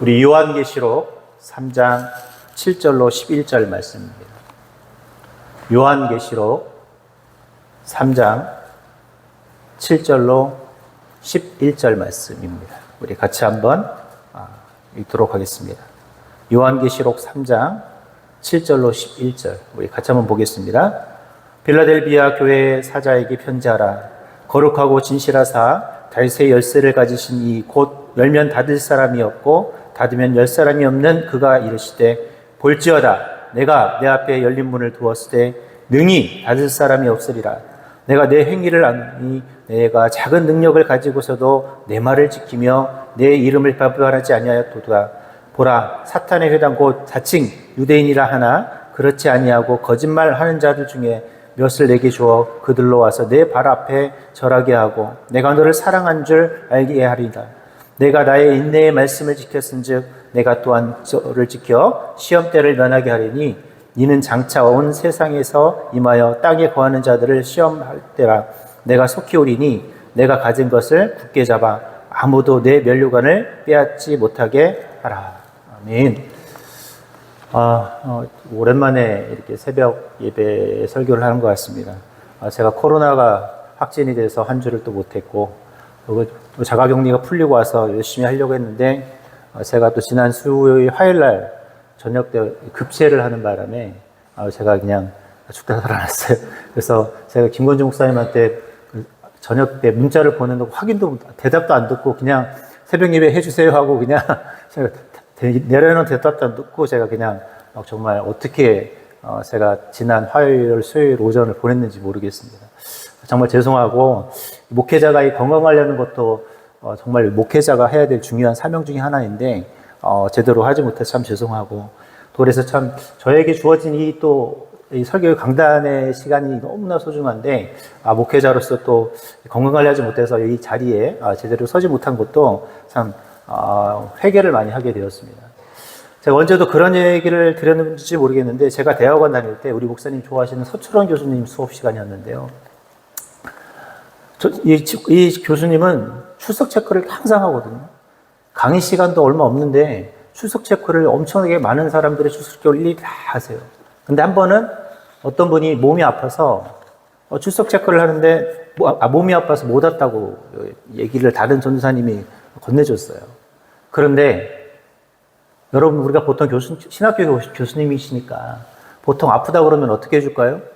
우리 요한계시록 3장 7절로 11절 말씀입니다. 요한계시록 3장 7절로 11절 말씀입니다. 우리 같이 한번 읽도록 하겠습니다. 요한계시록 3장 7절로 11절 우리 같이 한번 보겠습니다. 빌라델비아 교회 사자에게 편지하라. 거룩하고 진실하사 다윗의 열쇠를 가지신 이 곧 열면 닫을 사람이 없고 닫으면 열 사람이 없는 그가 이르시되 볼지어다 내가 내 앞에 열린 문을 두었을 때 능히 닫을 사람이 없으리라. 내가 내 행위를 아노니 내가 작은 능력을 가지고서도 내 말을 지키며 내 이름을 배반하지 아니하였도다. 보라 사탄의 회당 곧 자칭 유대인이라 하나 그렇지 아니하고 거짓말하는 자들 중에 몇을 내게 주어 그들로 와서 내 발 앞에 절하게 하고 내가 너를 사랑한 줄 알게 하리라. 내가 나의 인내의 말씀을 지켰은즉 내가 또한 저를 지켜 시험때를 면하게 하리니 이는 장차 온 세상에서 임하여 땅에 거하는 자들을 시험할 때라. 내가 속히 오리니 내가 가진 것을 굳게 잡아 아무도 내 면류관을 빼앗지 못하게 하라. 아멘. 오랜만에 이렇게 새벽 예배 설교를 하는 것 같습니다. 제가 코로나가 확진이 돼서 한 주를 또 못했고 또 자가격리가 풀리고 와서 열심히 하려고 했는데 제가 또 지난 수요일 화요일날 저녁 때 급제를 하는 바람에 제가 그냥 죽다 살아났어요. 그래서 제가 김건주 목사님한테 저녁 때 문자를 보내놓고 확인도 대답도 안 듣고 그냥 새벽 예배 해주세요 하고 그냥 제가 내려놓은 대답도 안 듣고 제가 그냥 정말 어떻게 제가 지난 화요일 수요일 오전을 보냈는지 모르겠습니다. 정말 죄송하고 목회자가 이 건강하려는 것도 정말 목회자가 해야 될 중요한 사명 중에 하나인데 제대로 하지 못해서 참 죄송하고 또 그래서 참 저에게 주어진 이 설교 강단의 시간이 너무나 소중한데 목회자로서 또 건강관리하지 못해서 이 자리에 제대로 서지 못한 것도 참 회개를 많이 하게 되었습니다. 제가 언제도 그런 얘기를 드렸는지 모르겠는데 제가 대학원 다닐 때 우리 목사님 좋아하시는 서철원 교수님 수업 시간이었는데요. 이 교수님은 출석 체크를 항상 하거든요. 강의 시간도 얼마 없는데 출석 체크를 엄청나게 많은 사람들의 출석 체크를 일일이 다 하세요. 근데 한 번은 어떤 분이 몸이 아파서 출석 체크를 하는데 몸이 아파서 못 왔다고 얘기를 다른 전도사님이 건네줬어요. 그런데 여러분 우리가 보통 신학교 교수님이시니까 보통 아프다 그러면 어떻게 해줄까요?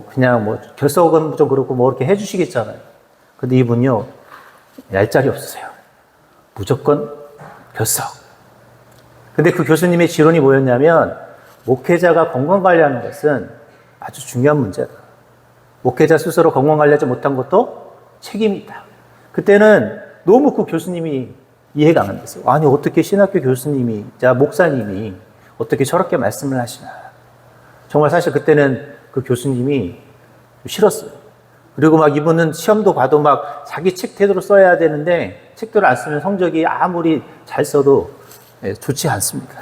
그냥 결석은 좀 그렇고 이렇게 해주시겠잖아요. 근데 이분요 얄짤이 없으세요. 무조건 결석. 근데 그 교수님의 지론이 뭐였냐면 목회자가 건강관리하는 것은 아주 중요한 문제다. 목회자 스스로 건강관리하지 못한 것도 책임이다. 그때는 너무 그 교수님이 이해가 안 됐어요. 아니 어떻게 신학교 교수님이 목사님이 어떻게 저렇게 말씀을 하시나. 정말 사실 그때는 그 교수님이 싫었어요. 그리고 이분은 시험도 봐도 자기 책 태도로 써야 되는데 책대로 안 쓰면 성적이 아무리 잘 써도 좋지 않습니다.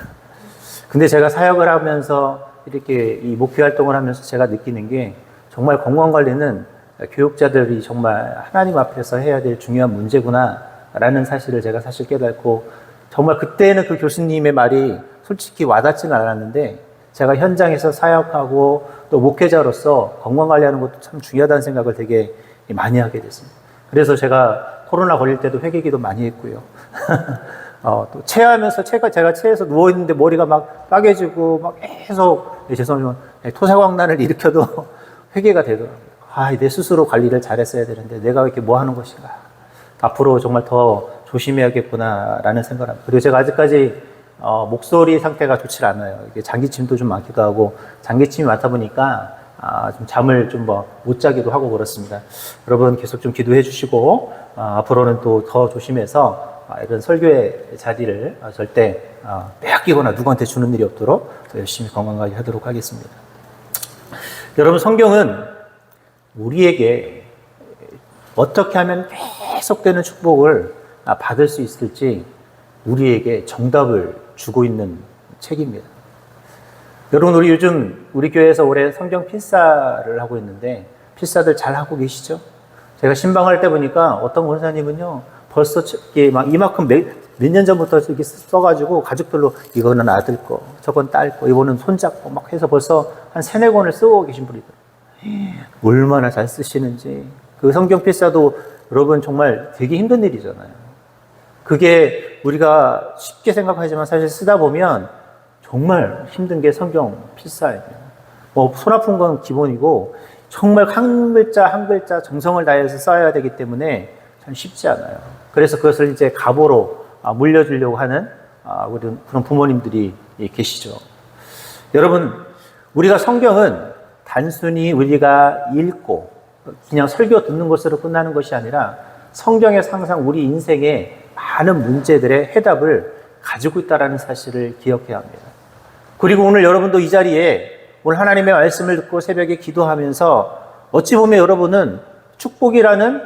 근데 제가 사역을 하면서 이렇게 이 목회 활동을 하면서 제가 느끼는 게 정말 건강관리는 교육자들이 정말 하나님 앞에서 해야 될 중요한 문제구나 라는 사실을 제가 사실 깨닫고 정말 그때는 그 교수님의 말이 솔직히 와닿지는 않았는데 제가 현장에서 사역하고 또 목회자로서 건강관리하는 것도 참 중요하다는 생각을 되게 많이 하게 됐습니다. 그래서 제가 코로나 걸릴 때도 회개기도 많이 했고요. 또 체하면서 제가 체해서 누워있는데 머리가 빠개지고 계속 죄송하지만 토사광난을 일으켜도 회개가 되더라고요. 내 스스로 관리를 잘했어야 되는데 내가 이렇게 뭐 하는 것인가. 앞으로 정말 더 조심해야겠구나라는 생각을 합니다. 그리고 제가 아직까지 목소리 상태가 좋지 않아요. 이게 장기침도 좀 많기도 하고 장기침이 많다 보니까 좀 잠을 좀 못 자기도 하고 그렇습니다. 여러분 계속 좀 기도해 주시고 앞으로는 또 더 조심해서 이런 설교의 자리를 절대 빼앗기거나 누구한테 주는 일이 없도록 더 열심히 건강하게 하도록 하겠습니다. 여러분 성경은 우리에게 어떻게 하면 계속되는 축복을 받을 수 있을지 우리에게 정답을 주고 있는 책입니다. 여러분 우리 요즘 우리 교회에서 올해 성경 필사를 하고 있는데 필사들 잘 하고 계시죠? 제가 신방할 때 보니까 어떤 권사님은요 벌써 이만큼 몇 년 전부터 이렇게 써가지고 가족들로 이거는 아들 거, 저건 딸 거, 이거는 손잡고 막 해서 벌써 한 3-4권을 쓰고 계신 분이더라고요. 얼마나 잘 쓰시는지. 그 성경 필사도 여러분 정말 되게 힘든 일이잖아요. 그게 우리가 쉽게 생각하지만 사실 쓰다 보면 정말 힘든 게 성경 필사예요. 뭐 손 아픈 건 기본이고 정말 한 글자 한 글자 정성을 다해서 써야 되기 때문에 참 쉽지 않아요. 그래서 그것을 이제 갑오로 물려주려고 하는 그런 부모님들이 계시죠. 여러분, 우리가 성경은 단순히 우리가 읽고 그냥 설교 듣는 것으로 끝나는 것이 아니라 성경에서 항상 우리 인생의 많은 문제들의 해답을 가지고 있다는 사실을 기억해야 합니다. 그리고 오늘 여러분도 이 자리에 오늘 하나님의 말씀을 듣고 새벽에 기도하면서 어찌 보면 여러분은 축복이라는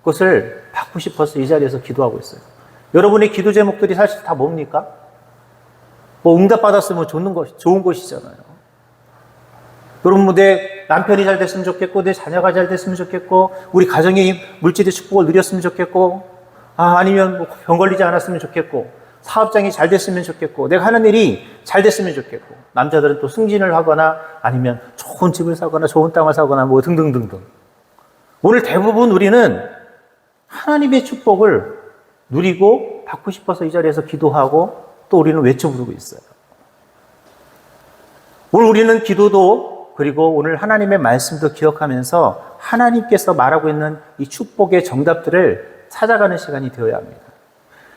것을 받고 싶어서 이 자리에서 기도하고 있어요. 여러분의 기도 제목들이 사실 다 뭡니까? 뭐 응답받았으면 좋은 것이잖아요. 여러분, 내 남편이 잘 됐으면 좋겠고, 내 자녀가 잘 됐으면 좋겠고, 우리 가정이 물질의 축복을 누렸으면 좋겠고, 아니면 뭐 병 걸리지 않았으면 좋겠고, 사업장이 잘 됐으면 좋겠고, 내가 하는 일이 잘 됐으면 좋겠고, 남자들은 또 승진을 하거나 아니면 좋은 집을 사거나 좋은 땅을 사거나 뭐 등등등등. 오늘 대부분 우리는 하나님의 축복을 누리고 받고 싶어서 이 자리에서 기도하고 또 우리는 외쳐 부르고 있어요. 오늘 우리는 기도도 그리고 오늘 하나님의 말씀도 기억하면서 하나님께서 말하고 있는 이 축복의 정답들을 찾아가는 시간이 되어야 합니다.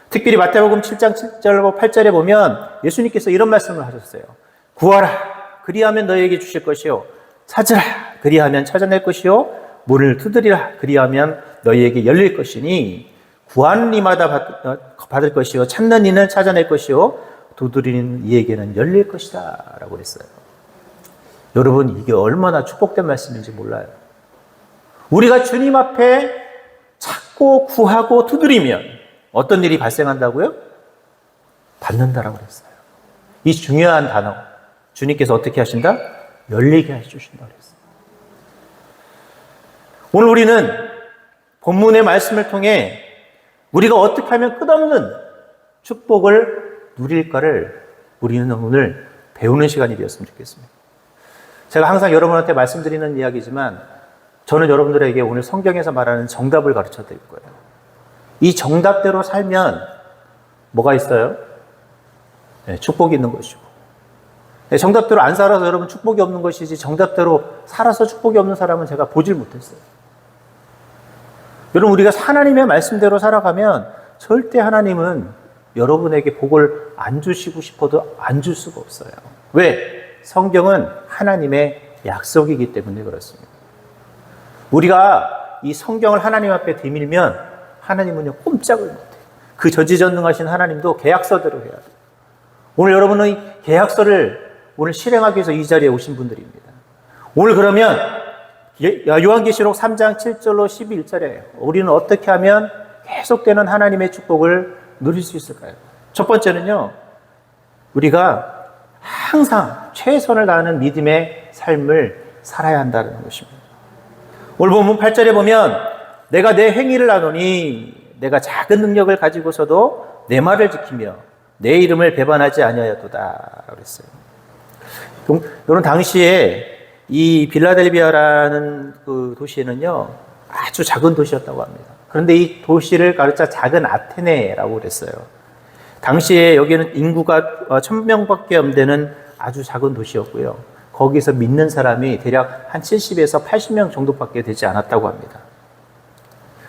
특별히 마태복음 7장 7절 8절에 보면 예수님께서 이런 말씀을 하셨어요. 구하라, 그리하면 너희에게 주실 것이요. 찾으라, 그리하면 찾아낼 것이요. 문을 두드리라, 그리하면 너희에게 열릴 것이니 구하는 이마다 받을 것이요. 찾는 이는 찾아낼 것이요. 두드리는 이에게는 열릴 것이다 라고 했어요. 여러분, 이게 얼마나 축복된 말씀인지 몰라요. 우리가 주님 앞에 찾고 구하고 두드리면 어떤 일이 발생한다고요? 받는다라고 그랬어요. 이 중요한 단어, 주님께서 어떻게 하신다? 열리게 해주신다고 그랬어요. 오늘 우리는 본문의 말씀을 통해 우리가 어떻게 하면 끝없는 축복을 누릴까를 우리는 오늘 배우는 시간이 되었으면 좋겠습니다. 제가 항상 여러분한테 말씀드리는 이야기지만 저는 여러분들에게 오늘 성경에서 말하는 정답을 가르쳐 드릴 거예요. 이 정답대로 살면 뭐가 있어요? 네, 축복이 있는 것이고. 네, 정답대로 안 살아서 여러분 축복이 없는 것이지 정답대로 살아서 축복이 없는 사람은 제가 보질 못했어요. 여러분, 우리가 하나님의 말씀대로 살아가면 절대 하나님은 여러분에게 복을 안 주시고 싶어도 안 줄 수가 없어요. 왜? 성경은 하나님의 약속이기 때문에 그렇습니다. 우리가 이 성경을 하나님 앞에 대밀면 하나님은요 꼼짝을 못해요. 그 전지전능하신 하나님도 계약서대로 해야 돼요. 오늘 여러분은 이 계약서를 오늘 실행하기 위해서 이 자리에 오신 분들입니다. 오늘 그러면 요한계시록 3장 7절로 11절에 우리는 어떻게 하면 계속되는 하나님의 축복을 누릴 수 있을까요? 첫 번째는요, 우리가 항상 최선을 다하는 믿음의 삶을 살아야 한다는 것입니다. 오늘 본문 8절에 보면 내가 내 행위를 아노니 내가 작은 능력을 가지고서도 내 말을 지키며 내 이름을 배반하지 아니하였도다 그랬어요. 여러분, 당시에 이 빌라델비아라는 그 도시에는요 아주 작은 도시였다고 합니다. 그런데 이 도시를 가르쳐 작은 아테네라고 그랬어요. 당시에 여기는 인구가 1000명밖에 안 되는 아주 작은 도시였고요. 거기서 믿는 사람이 대략 한 70에서 80명 정도밖에 되지 않았다고 합니다.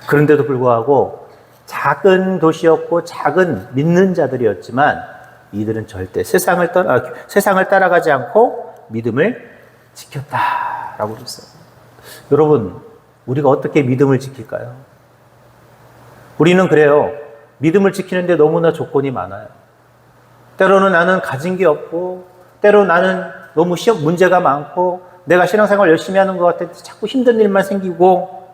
그런데도 불구하고 작은 도시였고 작은 믿는 자들이었지만 이들은 절대 세상을 따라가지 않고 믿음을 지켰다라고 그랬어요. 여러분, 우리가 어떻게 믿음을 지킬까요? 우리는 그래요. 믿음을 지키는데 너무나 조건이 많아요. 때로는 나는 가진 게 없고, 때로 나는 너무 문제가 많고, 내가 신앙생활 열심히 하는 것 같아 자꾸 힘든 일만 생기고,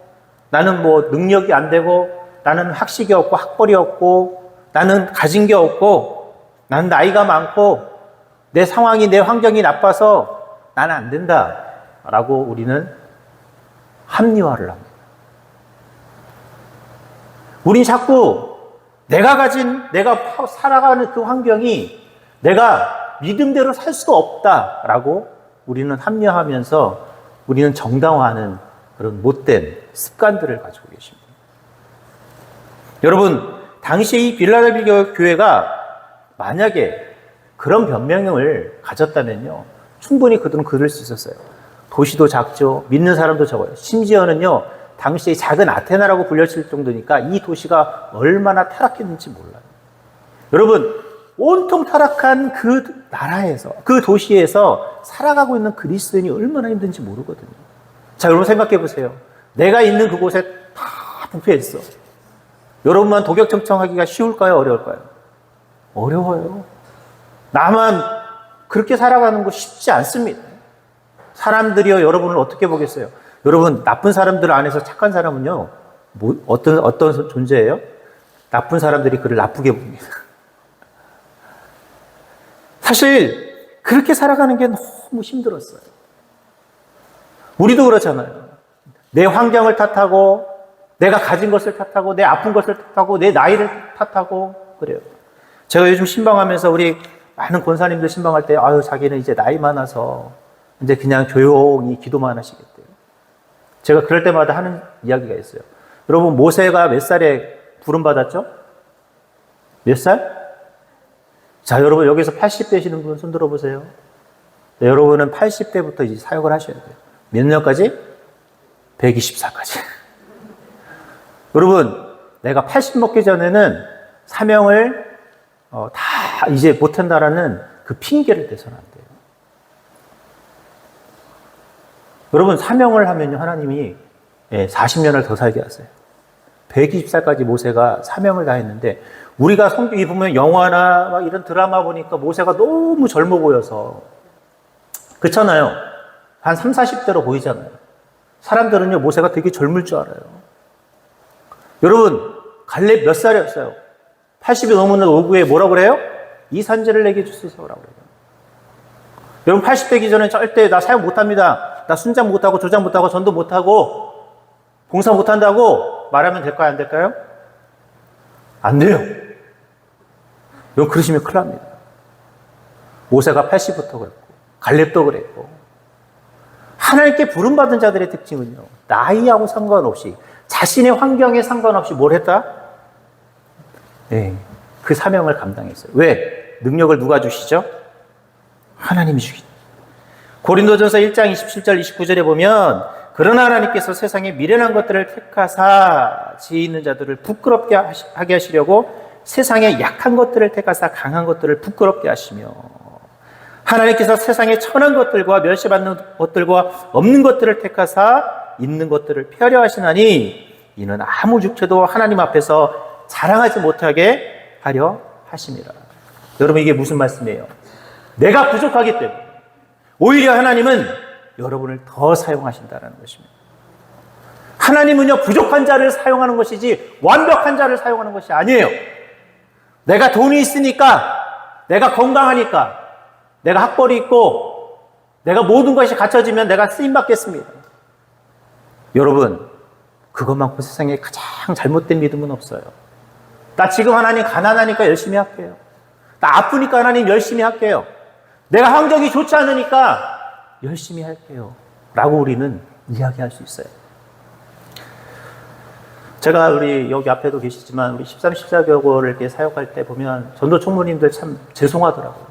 나는 뭐 능력이 안 되고, 나는 학식이 없고, 학벌이 없고, 나는 가진 게 없고, 나는 나이가 많고, 내 상황이, 내 환경이 나빠서 나는 안 된다 라고 우리는 합리화를 합니다. 우린 자꾸 내가 살아가는 그 환경이 내가 믿음대로 살 수가 없다라고 우리는 합리화하면서 우리는 정당화하는 그런 못된 습관들을 가지고 계십니다. 여러분, 당시 이 빌라델비아 교회가 만약에 그런 변명을 가졌다면요, 충분히 그들은 그럴 수 있었어요. 도시도 작죠. 믿는 사람도 적어요. 심지어는요, 당시에 작은 아테나라고 불렸을 정도니까 이 도시가 얼마나 타락했는지 몰라요. 여러분, 온통 타락한 그 나라에서, 그 도시에서 살아가고 있는 그리스도인이 얼마나 힘든지 모르거든요. 자, 여러분 생각해 보세요. 내가 있는 그곳에 다 부패했어. 여러분만 도격청청하기가 쉬울까요? 어려울까요? 어려워요. 나만 그렇게 살아가는 거 쉽지 않습니다. 사람들이요, 여러분을 어떻게 보겠어요? 여러분, 나쁜 사람들 안에서 착한 사람은요, 어떤 존재예요? 나쁜 사람들이 그를 나쁘게 봅니다. 사실, 그렇게 살아가는 게 너무 힘들었어요. 우리도 그렇잖아요. 내 환경을 탓하고, 내가 가진 것을 탓하고, 내 아픈 것을 탓하고, 내 나이를 탓하고, 그래요. 제가 요즘 신방하면서 우리 많은 권사님들 신방할 때, 아유, 자기는 이제 나이 많아서, 이제 그냥 조용히 기도만 하시겠대요. 제가 그럴 때마다 하는 이야기가 있어요. 여러분, 모세가 몇 살에 부름받았죠? 몇 살? 자, 여러분, 여기서 80대시는 분 손 들어보세요. 네, 여러분은 80대부터 이제 사역을 하셔야 돼요. 몇 년까지? 124까지. 여러분, 내가 80 먹기 전에는 사명을 다 이제 못한다라는 그 핑계를 대서는 안 돼요. 여러분, 사명을 하면요, 하나님이 40년을 더 살게 하세요. 120살까지 모세가 사명을 다 했는데, 우리가 성경에 보면 영화나 막 이런 드라마 보니까 모세가 너무 젊어 보여서, 그렇잖아요. 한 30, 40대로 보이잖아요. 사람들은요, 모세가 되게 젊을 줄 알아요. 여러분, 갈렙 몇 살이었어요? 80이 넘는 오후에 뭐라고 그래요? 이 산지를 내게 주소서라고 그래요. 여러분, 80 되기 전에 절대 나 사역 못합니다. 나 순장 못하고 조장 못하고 전도 못하고 봉사 못한다고 말하면 될까요? 안 될까요? 안 돼요. 여러분, 그러시면 큰일 납니다. 모세가 80부터 그랬고 갈렙도 그랬고, 하나님께 부름받은 자들의 특징은요, 나이하고 상관없이 자신의 환경에 상관없이 뭘 했다? 네, 그 사명을 감당했어요. 왜? 능력을 누가 주시죠? 하나님이 주시죠. 고린도전서 1장 27절 29절에 보면, 그러나 하나님께서 세상에 미련한 것들을 택하사 지혜 있는 자들을 부끄럽게 하게 하시려고 세상에 약한 것들을 택하사 강한 것들을 부끄럽게 하시며, 하나님께서 세상에 천한 것들과 멸시받는 것들과 없는 것들을 택하사 있는 것들을 폐하려 하시나니 이는 아무 육체도 하나님 앞에서 자랑하지 못하게 하려 하심이라. 여러분, 이게 무슨 말씀이에요? 내가 부족하기 때문에 오히려 하나님은 여러분을 더 사용하신다는 것입니다. 하나님은요, 부족한 자를 사용하는 것이지 완벽한 자를 사용하는 것이 아니에요. 내가 돈이 있으니까, 내가 건강하니까, 내가 학벌이 있고, 내가 모든 것이 갖춰지면 내가 쓰임받겠습니다. 여러분, 그것만큼 세상에 가장 잘못된 믿음은 없어요. 나 지금 하나님 가난하니까 열심히 할게요. 나 아프니까 하나님 열심히 할게요. 내가 환경이 좋지 않으니까 열심히 할게요. 라고 우리는 이야기할 수 있어요. 제가 우리 여기 앞에도 계시지만 우리 13, 14개월을 이렇게 사역할 때 보면 전도 총무님들 참 죄송하더라고요.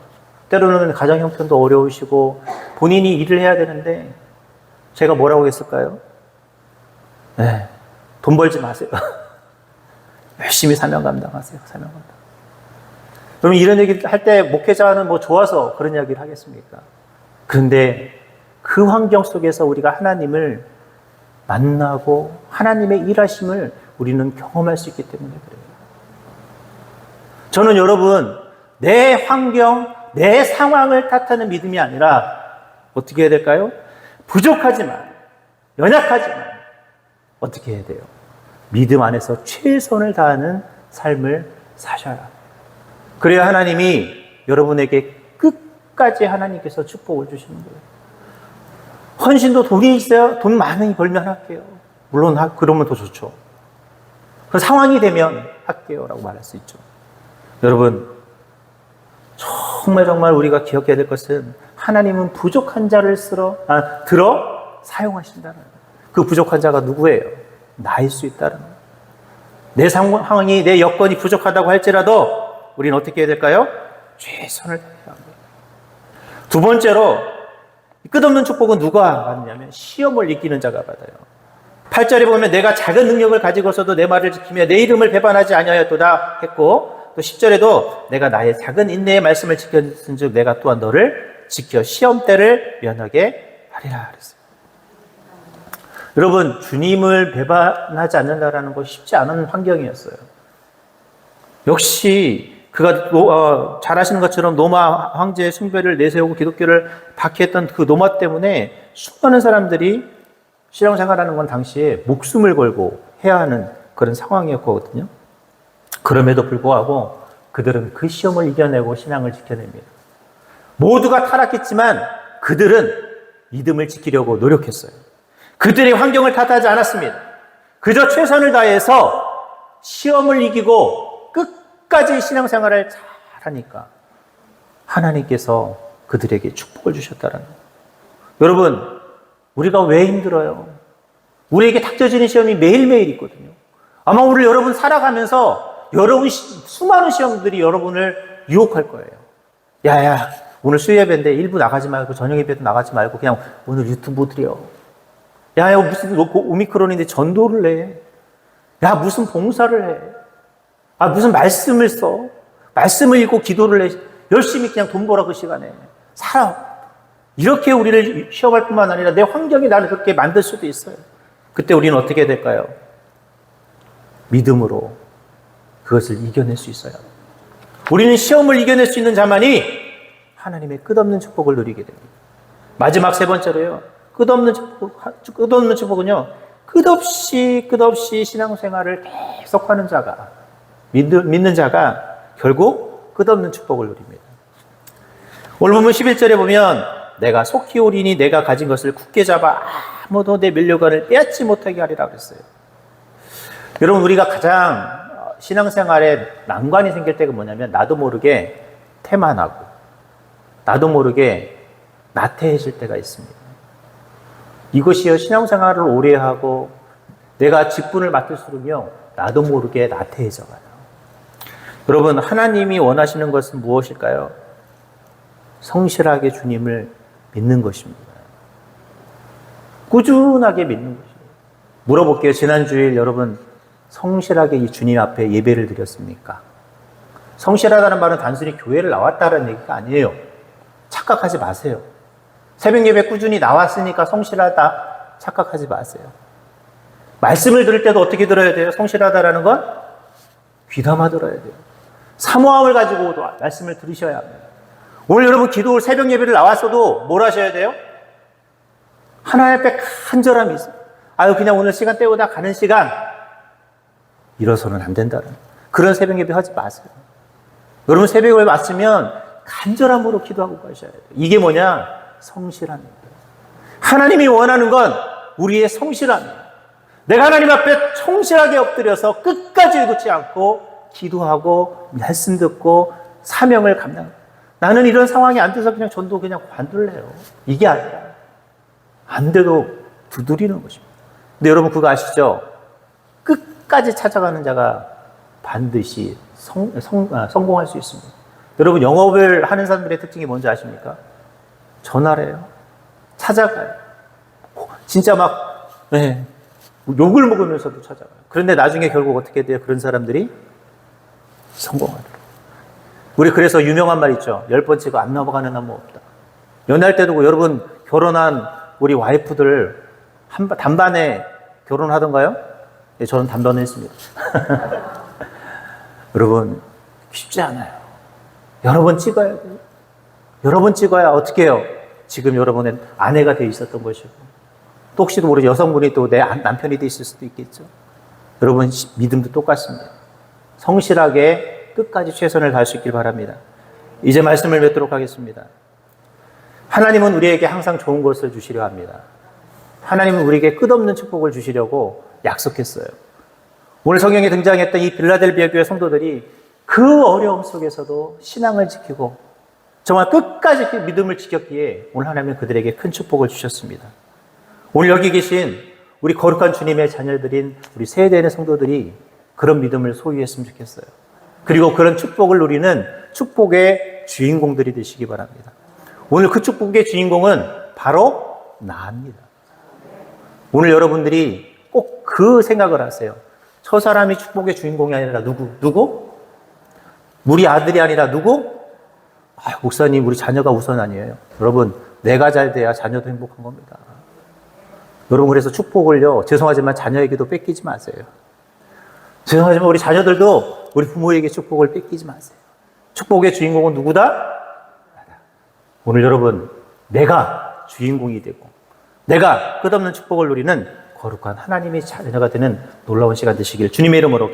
때로는 가정 형편도 어려우시고 본인이 일을 해야 되는데 제가 뭐라고 했을까요? 네, 돈 벌지 마세요. 열심히 사명 감당하세요. 사명 감당. 그럼 이런 얘기 할 때 목회자는 뭐 좋아서 그런 이야기를 하겠습니까? 그런데 그 환경 속에서 우리가 하나님을 만나고 하나님의 일하심을 우리는 경험할 수 있기 때문에 그래요. 저는 여러분, 내 환경, 내 상황을 탓하는 믿음이 아니라 어떻게 해야 될까요? 부족하지만, 연약하지만 어떻게 해야 돼요? 믿음 안에서 최선을 다하는 삶을 사셔야 합니다. 그래야 하나님이 여러분에게 끝까지 하나님께서 축복을 주시는 거예요. 헌신도 돈이 있어요? 돈 많이 벌면 할게요. 물론 그러면 더 좋죠. 그 상황이 되면 할게요라고 말할 수 있죠. 여러분, 정말 우리가 기억해야 될 것은 하나님은 부족한 자를 들어 사용하신다는 거예요. 그 부족한 자가 누구예요? 나일 수 있다는 거예요. 내 상황이, 내 여건이 부족하다고 할지라도 우리는 어떻게 해야 될까요? 최선을 다해야 합니다. 두 번째로, 끝없는 축복은 누가 받느냐면 시험을 이기는 자가 받아요. 8절에 보면 내가 작은 능력을 가지고서도 내 말을 지키며 내 이름을 배반하지 아니하였도다 했고, 또 10절에도 내가 나의 작은 인내의 말씀을 지켰은즉 내가 또한 너를 지켜 시험 때를 면하게 하리라 그랬어요. 여러분, 주님을 배반하지 않는다라는 것이 쉽지 않은 환경이었어요. 역시 그가 잘 아시는 것처럼 로마 황제의 숭배를 내세우고 기독교를 박해했던 그 로마 때문에 수많은 사람들이 신앙생활하는 건 당시에 목숨을 걸고 해야 하는 그런 상황이었거든요. 그럼에도 불구하고 그들은 그 시험을 이겨내고 신앙을 지켜냅니다. 모두가 타락했지만 그들은 믿음을 지키려고 노력했어요. 그들의 환경을 탓하지 않았습니다. 그저 최선을 다해서 시험을 이기고 끝까지 신앙생활을 잘하니까 하나님께서 그들에게 축복을 주셨다는 거예요. 여러분, 우리가 왜 힘들어요? 우리에게 닥쳐지는 시험이 매일매일 있거든요. 아마 오늘 여러분 살아가면서 수많은 시험들이 여러분을 유혹할 거예요. 야야, 오늘 수요예배인데 일부 나가지 말고 저녁 예배도 나가지 말고 그냥 오늘 유튜브 드려. 야야, 무슨 오미크론인데 전도를 해. 야, 무슨 봉사를 해. 아, 무슨 말씀을 써. 말씀을 읽고 기도를 해. 열심히 그냥 돈 벌어 그 시간에. 살아. 이렇게 우리를 시험할 뿐만 아니라 내 환경이 나를 그렇게 만들 수도 있어요. 그때 우리는 어떻게 해야 될까요? 믿음으로 그것을 이겨낼 수 있어요. 우리는 시험을 이겨낼 수 있는 자만이 하나님의 끝없는 축복을 누리게 됩니다. 마지막 세 번째로요. 끝없는 축복은요. 끝없이 신앙생활을 계속하는 자가, 믿는 자가 결국 끝없는 축복을 누립니다. 오늘 본문 11절에 보면 내가 속히 오리니 내가 가진 것을 굳게 잡아 아무도 내 면류관을 빼앗지 못하게 하리라 그랬어요. 여러분, 우리가 가장 신앙생활에 난관이 생길 때가 뭐냐면 나도 모르게 태만하고 나도 모르게 나태해질 때가 있습니다. 이것이요, 신앙생활을 오래 하고 내가 직분을 맡을수록요 나도 모르게 나태해져 가요. 여러분, 하나님이 원하시는 것은 무엇일까요? 성실하게 주님을 믿는 것입니다. 꾸준하게 믿는 것입니다. 물어볼게요. 지난 주일 여러분 성실하게 이 주님 앞에 예배를 드렸습니까? 성실하다는 말은 단순히 교회를 나왔다는 얘기가 아니에요. 착각하지 마세요. 새벽 예배 꾸준히 나왔으니까 성실하다 착각하지 마세요. 말씀을 들을 때도 어떻게 들어야 돼요? 성실하다라는 건 귀담아 들어야 돼요. 사모함을 가지고 말씀을 들으셔야 합니다. 오늘 여러분 기도 새벽 예배를 나왔어도 뭘 하셔야 돼요? 하나님 앞에 간절함이 있어요. 아유, 그냥 오늘 시간 때우다 가는 시간 이뤄서는 안 된다는 그런 새벽 예배 하지 마세요. 여러분 새벽 예배 왔으면 간절함으로 기도하고 가셔야 돼요. 이게 뭐냐? 성실함입니다. 하나님이 원하는 건 우리의 성실함이에요. 내가 하나님 앞에 성실하게 엎드려서 끝까지 읽지 않고 기도하고 말씀 듣고 사명을 감당. 나는 이런 상황이 안 돼서 그냥 전도 그냥 관둘래요. 이게 아니라 안 돼도 두드리는 것입니다. 근데 여러분 그거 아시죠? 끝까지 찾아가는 자가 반드시 성공할 수 있습니다. 여러분 영업을 하는 사람들의 특징이 뭔지 아십니까? 전화를 해요. 찾아가요. 진짜 막 욕을 먹으면서도 찾아가요. 그런데 나중에 결국 어떻게 돼요? 그런 사람들이 성공하더라고요. 우리 그래서 유명한 말 있죠. 10번 치고 안 넘어가는 나무 없다. 연애할 때도 여러분 결혼한 우리 와이프들 단반에 결혼하던가요? 네, 저는 단반에 했습니다. 여러분 쉽지 않아요. 여러 번 찍어야 돼요. 여러 번 찍어야 어떻게 해요? 지금 여러분의 아내가 돼 있었던 것이고 또 혹시도 모르죠. 여성분이 또 내 남편이 돼 있을 수도 있겠죠. 여러분 믿음도 똑같습니다. 성실하게 끝까지 최선을 다할 수 있길 바랍니다. 이제 말씀을 맺도록 하겠습니다. 하나님은 우리에게 항상 좋은 것을 주시려 합니다. 하나님은 우리에게 끝없는 축복을 주시려고 약속했어요. 오늘 성경에 등장했던 이 빌라델비아 교회 성도들이 그 어려움 속에서도 신앙을 지키고 정말 끝까지 믿음을 지켰기에 오늘 하나님은 그들에게 큰 축복을 주셨습니다. 오늘 여기 계신 우리 거룩한 주님의 자녀들인 우리 세대의 성도들이 그런 믿음을 소유했으면 좋겠어요. 그리고 그런 축복을 누리는 축복의 주인공들이 되시기 바랍니다. 오늘 그 축복의 주인공은 바로 나입니다. 오늘 여러분들이 꼭 그 생각을 하세요. 저 사람이 축복의 주인공이 아니라 누구? 우리 아들이 아니라 누구? 목사님, 우리 자녀가 우선 아니에요. 여러분, 내가 잘 돼야 자녀도 행복한 겁니다. 여러분, 그래서 축복을요, 죄송하지만 자녀에게도 뺏기지 마세요. 죄송하지만 우리 자녀들도 우리 부모에게 축복을 뺏기지 마세요. 축복의 주인공은 누구다? 나다. 오늘 여러분, 내가 주인공이 되고 내가 끝없는 축복을 누리는 거룩한 하나님의 자녀가 되는 놀라운 시간 되시길 주님의 이름으로